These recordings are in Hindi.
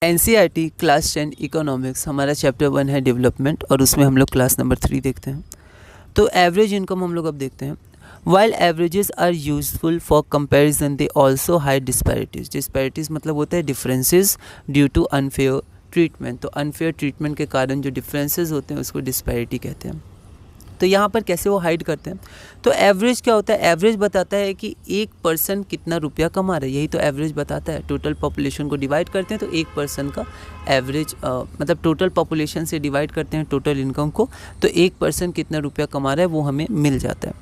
NCERT क्लास 10 इकोनॉमिक्स हमारा चैप्टर 1 है डेवलपमेंट, और उसमें हम लोग क्लास नंबर 3 देखते हैं। तो एवरेज इनकम हम लोग अब देखते हैं। While averages are useful for comparison they also hide disparities. Disparities मतलब होता है differences due to unfair treatment. तो अनफेयर ट्रीटमेंट के कारण जो डिफरेंसेस होते हैं उसको डिस्पैरिटी कहते हैं। तो यहाँ पर कैसे वो हाइड करते हैं, तो एवरेज क्या होता है, एवरेज बताता है कि एक पर्सन कितना रुपया कमा रहा है, यही तो एवरेज बताता है। टोटल पॉपुलेशन को डिवाइड करते हैं तो एक पर्सन का एवरेज मतलब टोटल पॉपुलेशन से डिवाइड करते हैं टोटल इनकम को, तो एक पर्सन कितना रुपया कमा रहा है वो हमें मिल जाता है।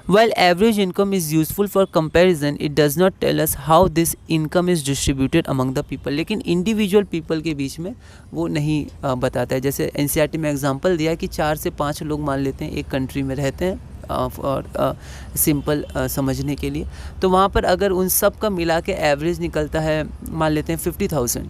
While average income is useful for comparison, it does not tell us how this income is distributed among the people. लेकिन इंडिविजुअल पीपल के बीच में वो नहीं बताता है। जैसे NCERT में एग्जांपल दिया है कि 4 से 5 लोग मान लेते हैं एक कंट्री में रहते हैं, और सिंपल समझने के लिए, तो वहाँ पर अगर उन सब का मिला के एवरेज निकलता है, मान लेते हैं 50,000,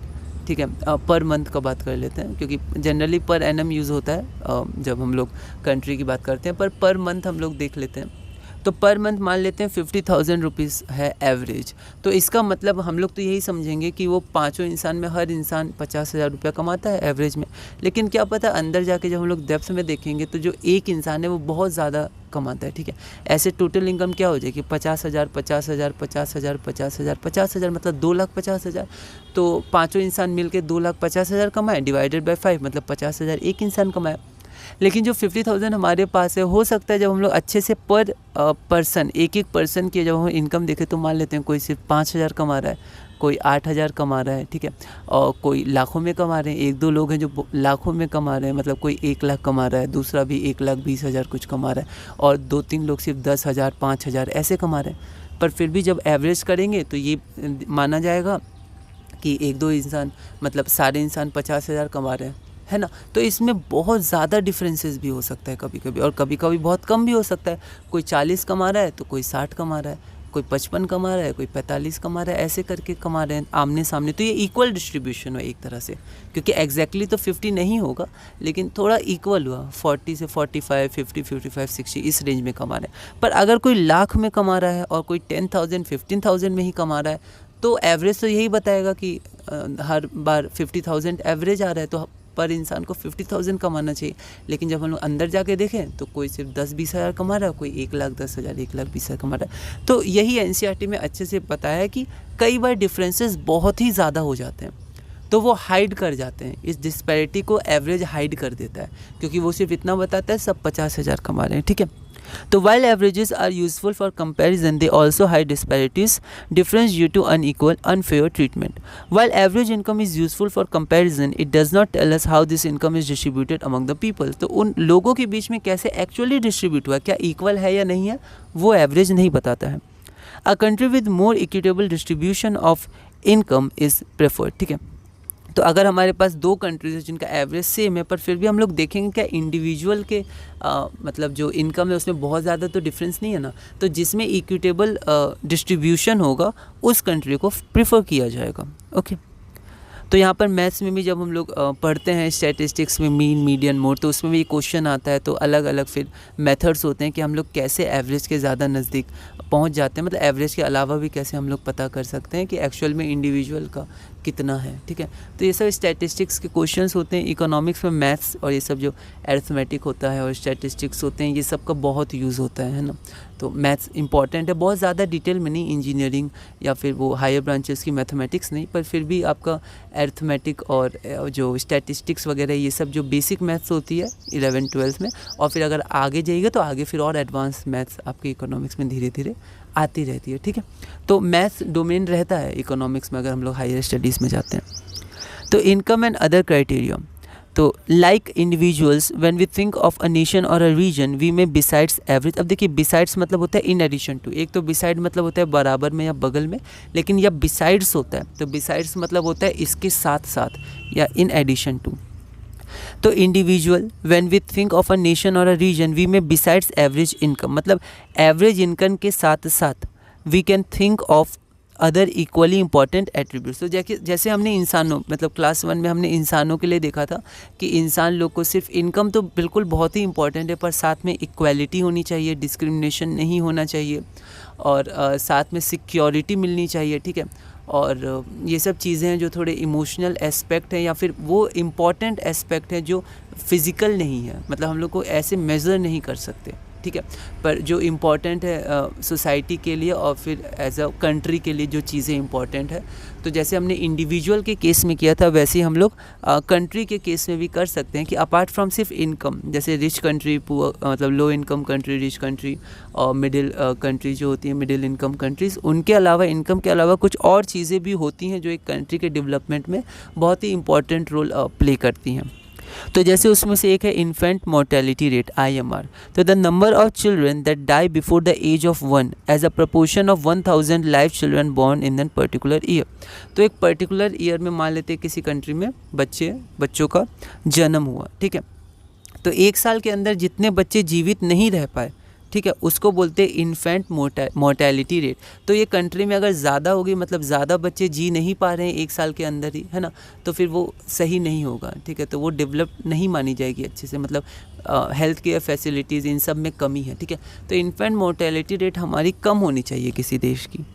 ठीक है, पर मंथ का बात कर लेते हैं, क्योंकि जनरली पर एनम यूज़ होता है जब हम लोग कंट्री की बात करते हैं, पर मंथ हम लोग देख लेते हैं। तो पर मंथ मान लेते हैं 50,000 रुपीज़ है एवरेज। तो इसका मतलब हम लोग तो यही समझेंगे कि वो पाँचों इंसान में हर इंसान 50,000 रुपया कमाता है एवरेज में। लेकिन क्या पता अंदर जाके जब हम लोग डेप्थ में देखेंगे तो जो एक इंसान है वो बहुत ज़्यादा कमाता है, ठीक है। ऐसे टोटल इनकम क्या हो जाएगी, 50,000 50,000 50,000 50,000 50,000 मतलब 2,50,000। तो पाँचों इंसान मिलके 2,50,000 कमाए, डिवाइडेड बाय 5 मतलब 50,000 एक इंसान कमाए। लेकिन जो 50,000 हमारे पास है, हो सकता है जब हम लोग अच्छे से पर पर्सन एक पर्सन की जब हम इनकम देखें तो मान लेते हैं कोई सिर्फ 5,000 कमा रहा है, कोई 8,000 कमा रहा है, ठीक है, और कोई लाखों में कमा रहे हैं। 1-2 लोग हैं जो लाखों में कमा रहे हैं, मतलब कोई 1 लाख कमा रहा है, दूसरा भी 1,20,000 कुछ कमा रहा है, और 2-3 लोग सिर्फ 10,000 5,000 ऐसे कमा रहे हैं। पर फिर भी जब एवरेज करेंगे तो ये माना जाएगा कि 1-2 इंसान मतलब सारे इंसान 50,000 कमा रहे हैं, है ना। तो इसमें बहुत ज़्यादा डिफरेंसेस भी हो सकता है कभी कभी, और कभी कभी बहुत कम भी हो सकता है। कोई 40 कमा रहा है तो कोई 60 कमा रहा है, कोई 55 कमा रहा है, कोई 45 कमा रहा है, ऐसे करके कमा रहे हैं आमने सामने। तो ये इक्वल डिस्ट्रीब्यूशन हुआ एक तरह से, क्योंकि एग्जैक्टली तो 50 नहीं होगा, लेकिन थोड़ा इक्वल हुआ, 40 से 45 50 55 60 इस रेंज में कमा रहे हैं। पर अगर कोई लाख में कमा रहा है और कोई 10,000 15,000 में ही कमा रहा है, तो एवरेज तो यही बताएगा कि हर बार 50,000 एवरेज आ रहा है, तो पर इंसान को 50,000 कमाना चाहिए। लेकिन जब हम लोग अंदर जाके देखें तो कोई सिर्फ 10-20 हज़ार कमा रहा है, कोई 1,10,000 1,20,000 कमा रहा है। तो यही NCERT में अच्छे से बताया है कि कई बार डिफरेंसेस बहुत ही ज़्यादा हो जाते हैं, तो वो हाइड कर जाते हैं। इस डिस्पैरिटी को एवरेज हाइड कर देता है, क्योंकि वो सिर्फ इतना बताता है सब 50,000 कमा रहे हैं, ठीक है। तो while averages are useful for comparison, they also hide disparities, difference due to unequal, unfair treatment. While average income is useful for comparison, it does not tell us how this income is distributed among the people. तो उन लोगों के बीच में कैसे एक्चुअली डिस्ट्रीब्यूट हुआ, क्या इक्वल है या नहीं है, वो एवरेज नहीं बताता है। A country with more equitable distribution of income is preferred, ठीक है। तो अगर हमारे पास 2 कंट्रीज है जिनका एवरेज सेम है, पर फिर भी हम लोग देखेंगे क्या इंडिविजुअल के मतलब जो इनकम है उसमें बहुत ज़्यादा तो डिफरेंस नहीं है ना, तो जिसमें इक्विटेबल डिस्ट्रीब्यूशन होगा उस कंट्री को प्रिफर किया जाएगा, ओके। तो यहाँ पर मैथ्स में भी जब हम लोग पढ़ते हैं स्टैटिस्टिक्स में मीन मीडियन मोड, तो उसमें भी क्वेश्चन आता है, तो अलग अलग फिर मेथड्स होते हैं कि हम लोग कैसे एवरेज के ज़्यादा नज़दीक पहुँच जाते हैं, मतलब एवरेज के अलावा भी कैसे हम लोग पता कर सकते हैं कि एक्चुअल में इंडिविजुअल का कितना है, ठीक है। तो ये सब स्टैटिस्टिक्स के क्वेश्चंस होते हैं। इकोनॉमिक्स में मैथ्स और ये सब जो अरिथमेटिक होता है और स्टैटिस्टिक्स होते हैं, ये सब का बहुत यूज़ होता है ना। तो मैथ्स इंपॉर्टेंट है, बहुत ज़्यादा डिटेल में नहीं, इंजीनियरिंग या फिर वो हायर ब्रांचेस की मैथमेटिक्स नहीं, पर फिर भी आपका अरिथमेटिक और जो स्टैटिस्टिक्स वगैरह ये सब जो बेसिक मैथ्स होती है 11-12 में, और फिर अगर आगे जाइएगा तो आगे फिर और एडवांस मैथ्स आपके इकोनॉमिक्स में धीरे धीरे आती रहती है, ठीक है। तो मैथ्स डोमेन रहता है इकोनॉमिक्स में अगर हम लोग हायर स्टडीज़ में जाते हैं। तो इनकम एंड अदर क्राइटेरिया, तो like individuals when we think of a nation और a region we may besides average. अब देखिए बिसाइड्स मतलब होता है इन एडिशन टू, एक तो बिसाइड मतलब होता है बराबर में या बगल में, लेकिन यह बिसाइड्स होता है, तो बिसाइड्स मतलब होता है इसके साथ साथ या इन एडिशन टू। तो individual when we think of a nation और a region we may besides average income, मतलब एवरेज इनकम के साथ साथ we can think of other equally important attributes. तो जैसे हमने इंसानों मतलब क्लास 1 में हमने इंसानों के लिए देखा था कि इंसान लोग को सिर्फ इनकम तो बिल्कुल बहुत ही इंपॉर्टेंट है, पर साथ में इक्वालिटी होनी चाहिए, डिस्क्रिमिनेशन नहीं होना चाहिए, और साथ में सिक्योरिटी मिलनी चाहिए, ठीक है, और ये सब चीज़ें हैं जो थोड़े इमोशनल एस्पेक्ट हैं या फिर वो इम्पॉर्टेंट एस्पेक्ट है जो फिज़िकल नहीं है, मतलब हम लोग को ऐसे मेज़र नहीं कर सकते, ठीक है। पर जो इम्पॉर्टेंट है सोसाइटी के लिए और फिर एज अ कंट्री के लिए जो चीज़ें इम्पॉर्टेंट है, तो जैसे हमने इंडिविजुअल के केस में किया था वैसे ही हम लोग कंट्री के केस में भी कर सकते हैं कि अपार्ट फ्रॉम सिर्फ इनकम, जैसे रिच कंट्री, पुअर मतलब low income country, rich country और मिडिल कंट्री जो होती है, मिडिल इनकम कंट्रीज़, उनके अलावा इनकम के अलावा कुछ और चीज़ें भी होती हैं जो एक कंट्री के डेवलपमेंट में बहुत ही इंपॉर्टेंट रोल प्ले करती हैं। तो जैसे उसमें से एक है इन्फेंट मोर्टेलिटी रेट IMR। तो the number of children that die before the age of 1 as a proportion of 1000 live children born in that particular year. तो एक पर्टिकुलर ईयर में मान लेते हैं किसी कंट्री में बच्चों का जन्म हुआ, ठीक है। तो एक साल के अंदर जितने बच्चे जीवित नहीं रह पाए, ठीक है, उसको बोलते हैं इन्फेंट मोर्टेलिटी रेट। तो ये कंट्री में अगर ज़्यादा होगी, मतलब ज़्यादा बच्चे जी नहीं पा रहे हैं एक साल के अंदर ही, है ना, तो फिर वो सही नहीं होगा, ठीक है, तो वो डेवलप नहीं मानी जाएगी अच्छे से, मतलब हेल्थ केयर फैसिलिटीज़ इन सब में कमी है, ठीक है। तो इन्फेंट मोर्टेलिटी रेट हमारी कम होनी चाहिए किसी देश की।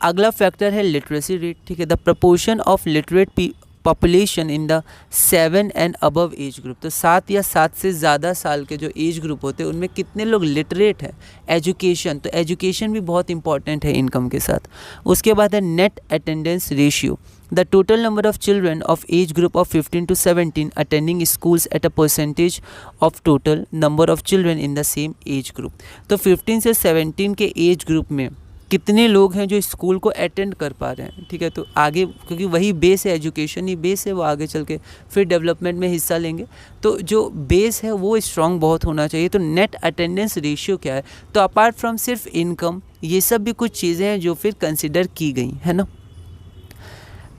अगला फैक्टर है लिटरेसी रेट, ठीक है, the proportion of literate population in the 7 and above age group. तो 7 या 7 से ज़्यादा साल के जो एज ग्रुप होते हैं उनमें कितने लोग लिटरेट हैं। एजुकेशन, तो एजुकेशन भी बहुत इंपॉर्टेंट है इनकम के साथ। उसके बाद है net attendance ratio, the total number of children of age group of 15 to 17 attending schools at a percentage of total number of children in the same age group. तो 15 से 17 के एज ग्रुप में कितने लोग हैं जो स्कूल को अटेंड कर पा रहे हैं, ठीक है। तो आगे, क्योंकि वही बेस है, एजुकेशन ही बेस है, वो आगे चल के फिर डेवलपमेंट में हिस्सा लेंगे। तो जो बेस है वो स्ट्रॉन्ग बहुत होना चाहिए। तो नेट अटेंडेंस रेशियो क्या है, तो अपार्ट फ्रॉम सिर्फ इनकम, ये सब भी कुछ चीज़ें हैं जो फिर कंसिडर की गई है ना।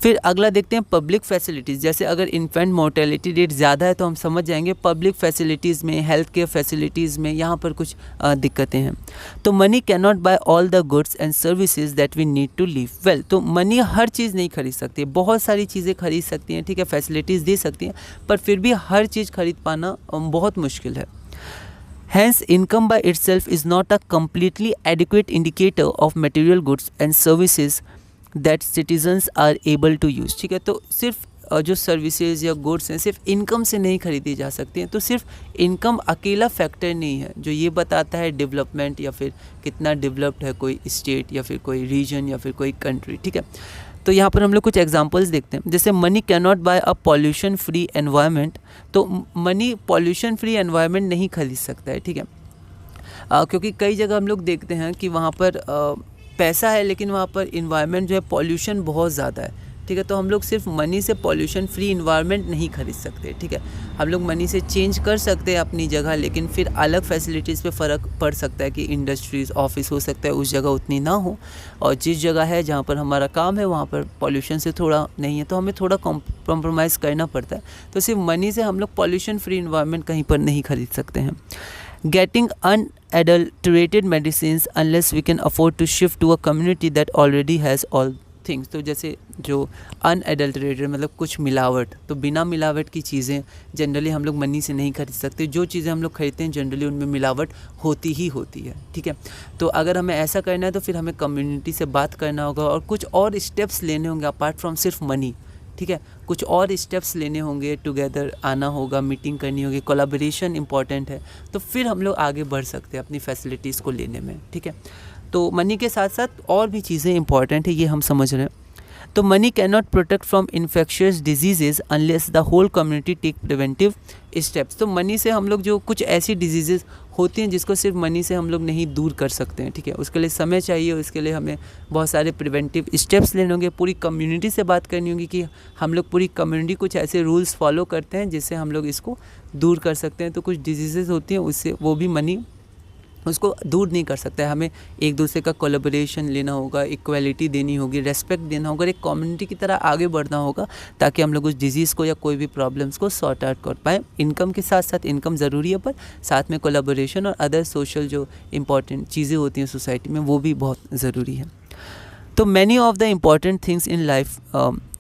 फिर अगला देखते हैं पब्लिक फैसिलिटीज़। जैसे अगर इन्फेंट मोर्टेलिटी रेट ज़्यादा है तो हम समझ जाएंगे पब्लिक फैसिलिटीज़ में, हेल्थ केयर फैसिलिटीज़ में यहाँ पर कुछ दिक्कतें हैं। तो money can not buy all the goods and services that we need to live well. तो मनी हर चीज़ नहीं खरीद सकती है, बहुत सारी चीज़ें खरीद सकती हैं, ठीक है, फैसिलिटीज़ दे सकती हैं, पर फिर भी हर चीज़ खरीद पाना बहुत मुश्किल है। Hence, income by itself is not a completely adequate indicator of material goods and services that citizens are able to use, ठीक है। तो सिर्फ जो सर्विसेज या गुड्स हैं सिर्फ इनकम से नहीं खरीदी जा सकती हैं। तो सिर्फ इनकम अकेला फैक्टर नहीं है जो ये बताता है डेवलपमेंट या फिर कितना डेवलप्ड है कोई स्टेट या फिर कोई रीजन या फिर कोई कंट्री, ठीक है। तो यहाँ पर हम लोग कुछ एग्जांपल्स देखते हैं। जैसे money can not buy a pollution free environment. तो मनी पॉल्यूशन फ्री एनवायरनमेंट नहीं खरीद सकता है, ठीक है, क्योंकि कई जगह हम लोग देखते हैं कि वहाँ पर पैसा है लेकिन वहाँ पर इन्वायरमेंट जो है पॉल्यूशन बहुत ज़्यादा है, ठीक है। तो हम लोग सिर्फ मनी से पॉल्यूशन फ्री इन्वायरमेंट नहीं खरीद सकते, ठीक है। हम लोग मनी से चेंज कर सकते हैं अपनी जगह, लेकिन फिर अलग फैसिलिटीज़ पे फ़र्क पड़ सकता है कि इंडस्ट्रीज़, ऑफिस हो सकता है उस जगह उतनी ना हो, और जिस जगह है जहाँ पर हमारा काम है वहाँ पर पॉल्यूशन से थोड़ा नहीं है, तो हमें थोड़ा कॉम्प्रोमाइज़ करना पड़ता है। तो सिर्फ मनी से हम लोग पॉल्यूशन फ्री इन्वायरमेंट कहीं पर नहीं खरीद सकते हैं। Getting unadulterated medicines unless we can afford to shift to a community that already has all things। तो जैसे जो अनएडल्टरेटेड मतलब कुछ मिलावट, तो बिना मिलावट की चीज़ें जनरली हम लोग मनी से नहीं खरीद सकते। जो चीज़ें हम लोग खरीदते हैं जनरली उनमें मिलावट होती ही होती है, ठीक है। तो अगर हमें ऐसा करना है तो फिर हमें कम्युनिटी से बात करना होगा और कुछ और स्टेप्स लेने होंगे अपार्ट फ्रॉम सिर्फ मनी, ठीक है। कुछ और स्टेप्स लेने होंगे, टुगेदर आना होगा, मीटिंग करनी होगी, कोलैबोरेशन इंपॉर्टेंट है, तो फिर हम लोग आगे बढ़ सकते हैं अपनी फैसिलिटीज़ को लेने में, ठीक है। तो मनी के साथ साथ और भी चीज़ें इंपॉर्टेंट है, ये हम समझ रहे हैं। तो money can not protect from infectious diseases unless the whole community take preventive steps. तो मनी से हम लोग जो कुछ ऐसी डिजीजेज होती हैं जिसको सिर्फ मनी से हम लोग नहीं दूर कर सकते हैं, ठीक है। उसके लिए समय चाहिए, उसके लिए हमें बहुत सारे प्रिवेंटिव स्टेप्स लेने होंगे, पूरी कम्युनिटी से बात करनी होगी कि हम लोग पूरी कम्युनिटी कुछ ऐसे रूल्स फॉलो करते हैं जिससे हम लोग इसको दूर कर सकते हैं। तो कुछ डिजीजेज होती हैं उससे वो भी मनी उसको दूर नहीं कर सकता है। हमें एक दूसरे का कोलैबोरेशन लेना होगा, इक्वालिटी देनी होगी, रेस्पेक्ट देना होगा, एक कम्युनिटी की तरह आगे बढ़ना होगा ताकि हम लोग उस डिजीज़ को या कोई भी प्रॉब्लम्स को सॉर्ट आउट कर पाएँ। इनकम के साथ साथ, इनकम ज़रूरी है पर साथ में कोलैबोरेशन और अदर सोशल जो इम्पॉर्टेंट चीज़ें होती हैं सोसाइटी में वो भी बहुत ज़रूरी है। तो many of the important things in life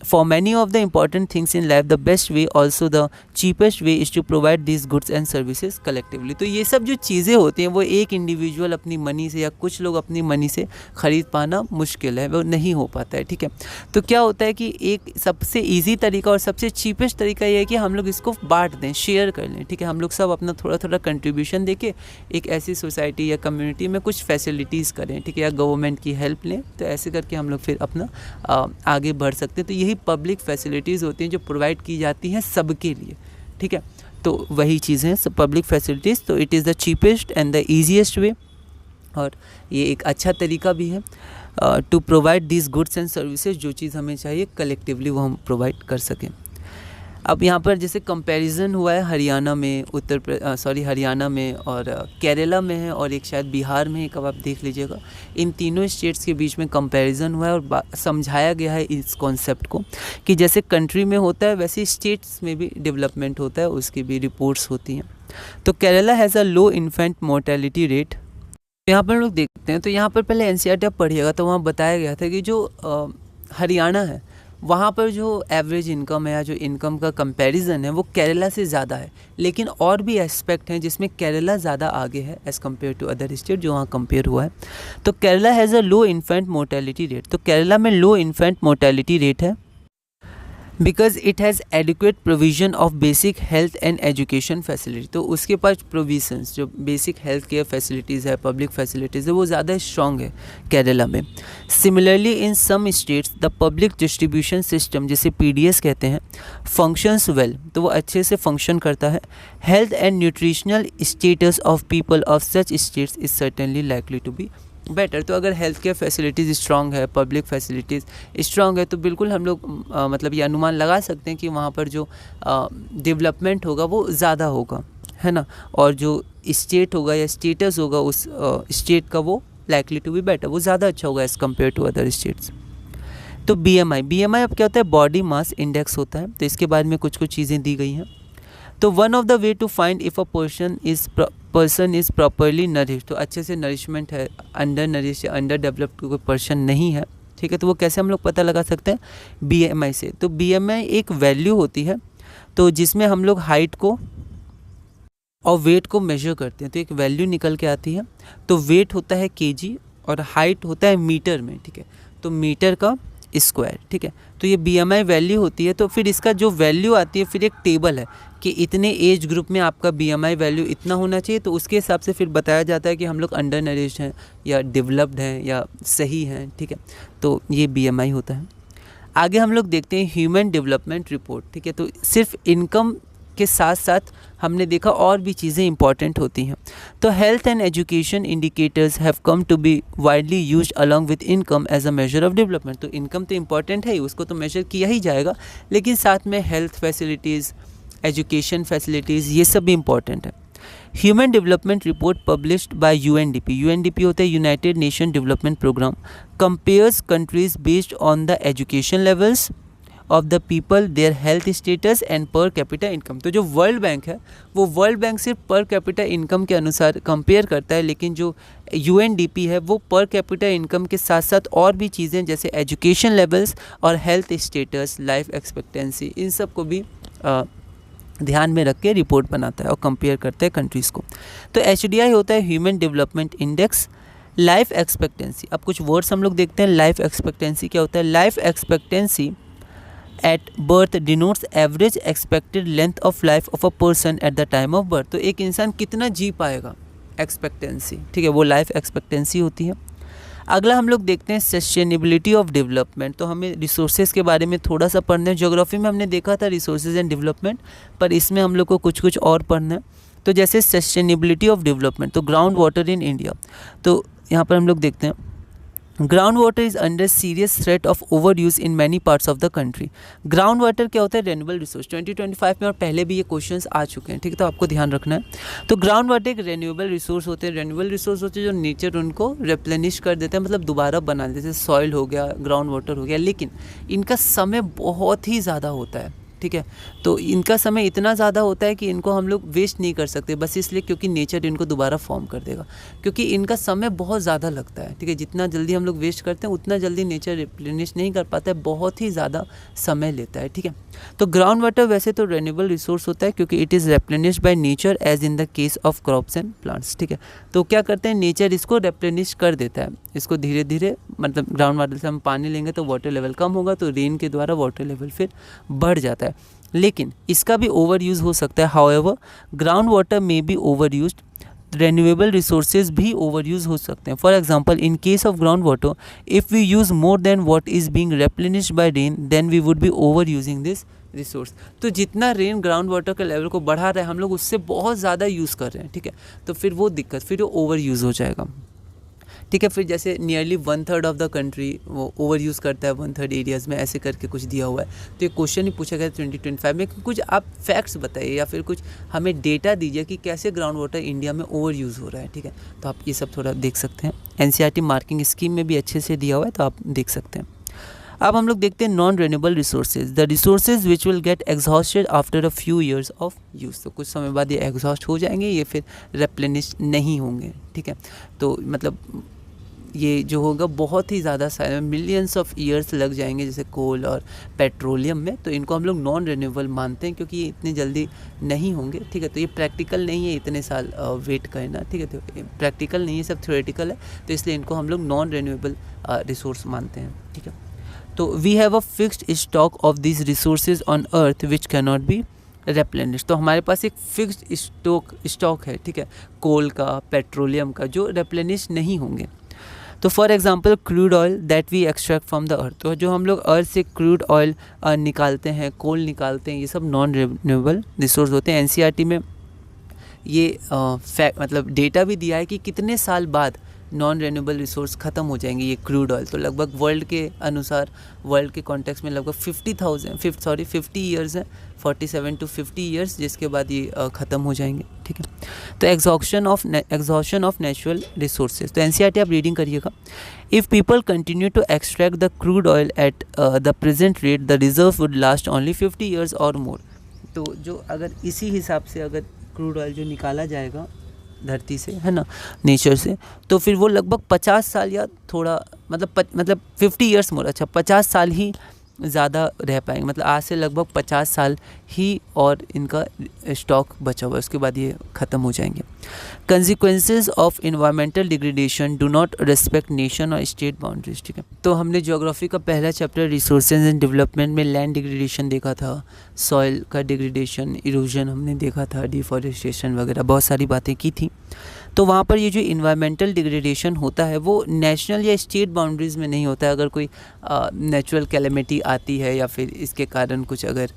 For many of the important things in life, the best way, also the cheapest way, is to provide these goods and services collectively. तो ये सब जो चीज़ें होती हैं वो एक इंडिविजुअल अपनी मनी से या कुछ लोग अपनी मनी से ख़रीद पाना मुश्किल है, वो नहीं हो पाता है, ठीक है। तो क्या होता है कि एक सबसे ईजी तरीका और सबसे चीपेस्ट तरीका ये है कि हम लोग इसको बांट दें, शेयर कर लें, ठीक है। हम लोग सब अपना थोड़ा थोड़ा कंट्रीब्यूशन देके एक ऐसी सोसाइटी या कम्युनिटी में कुछ फैसिलिटीज़ करें, ठीक है, या गवर्नमेंट की हेल्प लें। तो ऐसे करके हम लोग फिर अपना आगे बढ़ सकते हैं। तो यही पब्लिक फैसिलिटीज़ होती हैं जो प्रोवाइड की जाती हैं सबके लिए, ठीक है। तो वही चीज़ें हैं पब्लिक फैसिलिटीज़। तो it is the cheapest and the easiest way, और ये एक अच्छा तरीका भी है to provide this goods and services. जो चीज़ हमें चाहिए कलेक्टिवली वो हम प्रोवाइड कर सकें। अब यहाँ पर जैसे कंपैरिजन हुआ है हरियाणा में, हरियाणा में और केरला में है, और एक शायद बिहार में है, कब आप देख लीजिएगा। इन तीनों स्टेट्स के बीच में कंपैरिजन हुआ है और समझाया गया है इस कॉन्सेप्ट को कि जैसे कंट्री में होता है वैसे स्टेट्स में भी डेवलपमेंट होता है, उसकी भी रिपोर्ट्स होती हैं। तो Kerala has a low infant mortality rate. यहाँ पर लोग देखते हैं, तो यहाँ पर पहले एनसीईआरटी आप पढ़िएगा तो वहाँ बताया गया था कि जो हरियाणा है वहाँ पर जो एवरेज इनकम है या जो इनकम का कंपैरिजन है वो केरला से ज़्यादा है। लेकिन और भी एस्पेक्ट हैं जिसमें केरला ज़्यादा आगे है as compare to other state जो वहाँ कंपेयर हुआ है। तो Kerala has a low infant mortality rate. तो केरला में लो इन्फेंट मोर्टेलिटी रेट है because it has adequate provision of basic health and education facility. तो उसके पास प्रोविजंस जो बेसिक हेल्थ केयर फैसिलिटीज़ है, पब्लिक फैसिलिटीज़ है, वो ज़्यादा स्ट्रॉन्ग है केरला में। Similarly in some states the public distribution system, जिसे पीडीएस कहते हैं, फंक्शंस वेल, तो वो अच्छे से फंक्शन करता है। Health and nutritional status of people of such states is certainly likely to be better. तो अगर हेल्थ केयर फैसिलिटीज़ स्ट्रॉन्ग है, पब्लिक फैसिलिटीज़ स्ट्रॉन्ग है, तो बिल्कुल हम लोग मतलब ये अनुमान लगा सकते हैं कि वहाँ पर जो डेवलपमेंट होगा वो ज़्यादा होगा, है ना। और जो स्टेट होगा या स्टेटस होगा उस स्टेट का वो लाइकली टू बी बेटर, वो ज़्यादा अच्छा होगा as compare to other states. तो बीएमआई अब क्या होता है, बॉडी मास इंडेक्स होता है। तो इसके बारे में कुछ चीज़ें दी गई हैं। तो one of the way to find if a person is properly nourish, तो अच्छे से नरिशमेंट है, अंडर नरिश या अंडर डेवलप्ड कोई पर्सन नहीं है, ठीक है। तो वो कैसे हम लोग पता लगा सकते हैं, बीएमआई से। तो बीएमआई एक वैल्यू होती है तो जिसमें हम लोग हाइट को और वेट को मेजर करते हैं। तो एक वैल्यू निकल के आती है। तो वेट होता है केजी और हाइट होता है मीटर में, ठीक है। तो मीटर का स्क्वायर, ठीक है। तो ये बीएमआई वैल्यू होती है। तो फिर इसका जो वैल्यू आती है फिर एक टेबल है कि इतने एज ग्रुप में आपका बीएमआई वैल्यू इतना होना चाहिए। तो उसके हिसाब से फिर बताया जाता है कि हम लोग अंडर नरिश्ड हैं या डेवलप्ड हैं या सही हैं, ठीक है। तो ये बीएमआई होता है। आगे हम लोग देखते हैं ह्यूमन डेवलपमेंट रिपोर्ट, ठीक है। तो सिर्फ इनकम के साथ साथ हमने देखा और भी चीज़ें इंपॉर्टेंट होती हैं। तो health and education indicators have come to be widely used along with income as a measure of development. तो इनकम तो इंपॉर्टेंट है ही, उसको तो मेजर किया ही जाएगा, लेकिन साथ में हेल्थ फैसिलिटीज़, एजुकेशन फैसिलिटीज़, ये सब भी इंपॉर्टेंट है। Human Development Report published by UNDP, UNDP होता है United Nation Development Programme, compares countries based on the education levels of the people, their health status and per capita income. तो जो वर्ल्ड बैंक है वो वर्ल्ड बैंक सिर्फ पर कैपिटा इनकम के अनुसार कंपेयर करता है, लेकिन जो यूएनडीपी है वो पर कैपिटा इनकम के साथ साथ और भी चीज़ें जैसे एजुकेशन लेवल्स और हेल्थ स्टेटस, लाइफ एक्सपेक्टेंसी, इन सब को भी ध्यान में रख के रिपोर्ट बनाता है और कंपेयर करता है कंट्रीज़ को। तो एचडीआई होता है Human development index. Life expectancy, अब कुछ वर्ड्स हम लोग देखते हैं। लाइफ एक्सपेक्टेंसी क्या होता है, life expectancy at birth denotes average expected length of life of a person at the time of birth. तो एक इंसान कितना जी पाएगा, एक्सपेक्टेंसी, ठीक है, वो लाइफ एक्सपेक्टेंसी होती है। अगला हम लोग देखते हैं सस्टेनेबिलिटी ऑफ डेवलपमेंट। तो हमें रिसोर्सेज के बारे में थोड़ा सा पढ़ना है। ज्योग्राफी में हमने देखा था रिसोर्सेज एंड डेवलपमेंट, पर इसमें हम लोग को कुछ और पढ़ना है। तो जैसे सस्टेनेबिलिटी ऑफ डेवलपमेंट, तो ग्राउंड वाटर इन इंडिया, तो यहाँ पर हम लोग देखते हैं ground water is under serious threat of over use in many parts of the country. Ground water क्या होता है, रेन्यूएबल रिसोर्स। 2025 में और पहले भी ये क्वेश्चंस आ चुके हैं, ठीक है, तो आपको ध्यान रखना है। तो ग्राउंड वाटर एक रेन्यूएबल रिसोर्स होते हैं। रेन्यूएबल रिसोर्स होते हैं जो नेचर उनको रिप्लेनिश कर देते हैं, मतलब दोबारा बना देते हैं। सॉइल हो गया, ग्राउंड वाटर हो गया, लेकिन इनका समय बहुत ही ज़्यादा होता है, ठीक है। तो इनका समय इतना ज़्यादा होता है कि इनको हम लोग वेस्ट नहीं कर सकते, बस इसलिए क्योंकि नेचर इनको दोबारा फॉर्म कर देगा, क्योंकि इनका समय बहुत ज़्यादा लगता है, ठीक है। जितना जल्दी हम लोग वेस्ट करते हैं उतना जल्दी नेचर रिप्लेनिश नहीं कर पाता है, बहुत ही ज़्यादा समय लेता है, ठीक है। तो ग्राउंड वाटर वैसे तो रेन्यूएबल रिसोर्स होता है क्योंकि it is replenish by nature as in the case of crops and plants, ठीक है। तो क्या करते हैं, नेचर इसको रिप्लेनिश कर देता है, इसको धीरे धीरे, मतलब ग्राउंड वाटर से हम पानी लेंगे तो वाटर लेवल कम होगा, तो रेन के द्वारा वाटर लेवल फिर बढ़ जाता है। लेकिन इसका भी ओवर यूज़ हो सकता है। हाउएवर ग्राउंड वाटर में be over used, renewable resources भी ओवर यूज़ हो सकते हैं। For example in case of ground water, if we use more than what is being replenished by rain, then we would be over using this resource. तो जितना रेन ग्राउंड वाटर के लेवल को बढ़ा रहा है, हम लोग उससे बहुत ज़्यादा यूज़ कर रहे हैं, ठीक है। तो फिर वो दिक्कत, फिर वो ओवर यूज़ हो जाएगा, ठीक है। फिर जैसे नियरली 1/3 ऑफ द कंट्री वो ओवर यूज़ करता है, 1/3 एरियाज़ में, ऐसे करके कुछ दिया हुआ है। तो ये क्वेश्चन ही पूछा गया 2025 में कि कुछ आप फैक्ट्स बताइए या फिर कुछ हमें डेटा दीजिए कि कैसे ग्राउंड वाटर इंडिया में ओवर यूज़ हो रहा है, ठीक है। तो आप ये सब थोड़ा देख सकते हैं, NCERT मार्किंग स्कीम में भी अच्छे से दिया हुआ है, तो आप देख सकते हैं। अब हम लोग देखते हैं non renewable resources, the resources which will get exhausted after a few years of use. तो कुछ समय बाद ये एग्जॉस्ट हो जाएंगे, ये फिर रिप्लेनिश नहीं होंगे, ठीक है। तो मतलब ये जो होगा बहुत ही ज़्यादा मिलियंस ऑफ ईयर्स लग जाएंगे, जैसे कोल और पेट्रोलियम में, तो इनको हम लोग नॉन रिन्यूएबल मानते हैं क्योंकि ये इतने जल्दी नहीं होंगे, ठीक है। तो ये प्रैक्टिकल नहीं है इतने साल वेट करना, ठीक है। तो प्रैक्टिकल नहीं है, सब थ्योरेटिकल है, तो इसलिए इनको हम लोग नॉन रिन्यूएबल रिसोर्स मानते हैं, ठीक है। तो we have a fixed stock of this resources on earth which can not be replenish. तो हमारे पास एक फिक्स्ड स्टॉक है, ठीक है, कोल का, पेट्रोलियम का, जो रेप्लेनिश नहीं होंगे। तो for example crude oil that we extract from the earth, तो जो हम लोग अर्थ से क्रूड ऑयल निकालते हैं, कोल निकालते हैं, ये सब नॉन रिन्यूएबल रिसोर्स होते हैं। NCERT में ये मतलब डेटा भी दिया है कि कितने साल बाद नॉन रेन्यूएबल रिसोर्स ख़त्म हो जाएंगे, ये क्रूड ऑयल। तो लगभग वर्ल्ड के अनुसार, वर्ल्ड के कॉन्टेक्स्ट में लगभग 50 ईयर्स हैं, 47 to 50 ईयर्स, जिसके बाद ये ख़त्म हो जाएंगे, ठीक है। तो एग्जॉशन ऑफ नेचुरल रिसोर्सेज, तो NCERT आप रीडिंग करिएगा। If people continue to extract the crude oil at the present rate, the reserve would last only 50 years और मोर। तो जो अगर इसी हिसाब से अगर क्रूड ऑयल जो निकाला जाएगा धरती से, है ना, नेचर से, तो फिर वो लगभग 50 साल या थोड़ा मतलब 50 ईयर्स मोर, अच्छा 50 साल ही ज़्यादा रह पाएंगे, मतलब आज से लगभग 50 साल ही और इनका स्टॉक बचा हुआ है, उसके बाद ये ख़त्म हो जाएंगे। Consequences of environmental degradation do not respect nation और स्टेट बाउंड्रीज, ठीक है। तो हमने ज्योग्राफी का पहला चैप्टर रिसोर्सेज एंड डेवलपमेंट में लैंड डिग्रेडेशन देखा था, सॉइल का डिग्रेडेशन, इरोजन हमने देखा था, डिफॉरेस्टेशन वगैरह बहुत सारी बातें की थी। तो वहाँ पर ये जो इन्वायरमेंटल डिग्रेडेशन होता है वो नेशनल या स्टेट बाउंड्रीज़ में नहीं होता है। अगर कोई नेचुरल कैलेमिटी आती है या फिर इसके कारण कुछ अगर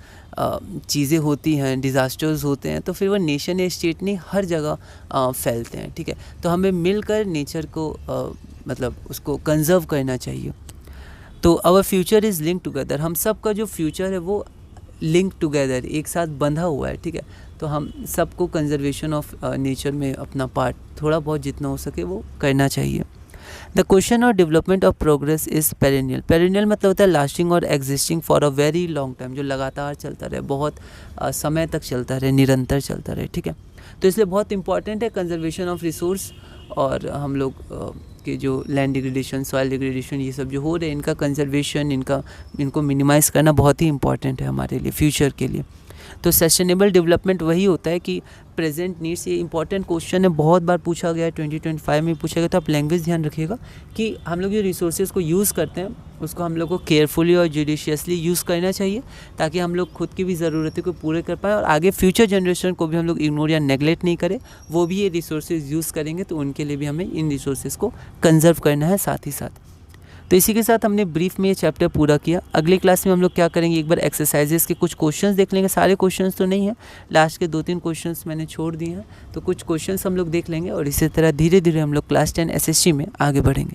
चीज़ें होती हैं, डिज़ास्टर्स होते हैं, तो फिर वो नेशन या स्टेट नहीं, हर जगह फैलते हैं, ठीक है। तो हमें मिलकर नेचर को मतलब उसको कंजर्व करना चाहिए। तो our future is link together, हम सब का जो फ्यूचर है वो लिंक टुगेदर, एक साथ बंधा हुआ है, ठीक है। तो हम सबको कंजर्वेशन ऑफ नेचर में अपना पार्ट थोड़ा बहुत जितना हो सके वो करना चाहिए। The question of development of progress is perennial. Perennial मतलब होता है लास्टिंग और existing for a very long time, जो लगातार चलता रहे, बहुत समय तक चलता रहे, निरंतर चलता रहे, ठीक है। तो इसलिए बहुत इंपॉर्टेंट है कंजर्वेशन ऑफ रिसोर्स, और हम लोग के जो लैंड डिग्रेडेशन, सॉइल डिग्रेडेशन, ये सब जो हो रहे हैं, इनका कंजर्वेशन, इनको मिनिमाइज़ करना बहुत ही इंपॉर्टेंट है हमारे लिए, फ्यूचर के लिए। तो सस्टेनेबल डेवलपमेंट वही होता है कि प्रेजेंट नीड्स, ये इंपॉर्टेंट क्वेश्चन है, बहुत बार पूछा गया है, 2025 में पूछा गया। तो आप लैंग्वेज ध्यान रखिएगा कि हम लोग जो रिसोर्सेज को यूज़ करते हैं उसको हम लोग को केयरफुली और जुडिशियसली यूज़ करना चाहिए, ताकि हम लोग खुद की भी ज़रूरतें को पूरे कर पाएँ और आगे फ्यूचर जनरेशन को भी हम लोग इग्नोर या नेगलेक्ट नहीं करें। वो भी ये रिसोर्सेज यूज़ करेंगे तो उनके लिए भी हमें इन रिसोर्सेज को कंजर्व करना है साथ ही साथ। तो इसी के साथ हमने ब्रीफ में ये चैप्टर पूरा किया। अगले क्लास में हम लोग क्या करेंगे, एक बार एक्सरसाइजेस के कुछ क्वेश्चंस देख लेंगे। सारे क्वेश्चंस तो नहीं है, लास्ट के 2-3 क्वेश्चंस मैंने छोड़ दिए हैं, तो कुछ क्वेश्चंस हम लोग देख लेंगे और इसी तरह धीरे धीरे हम लोग क्लास 10 SSC में आगे बढ़ेंगे।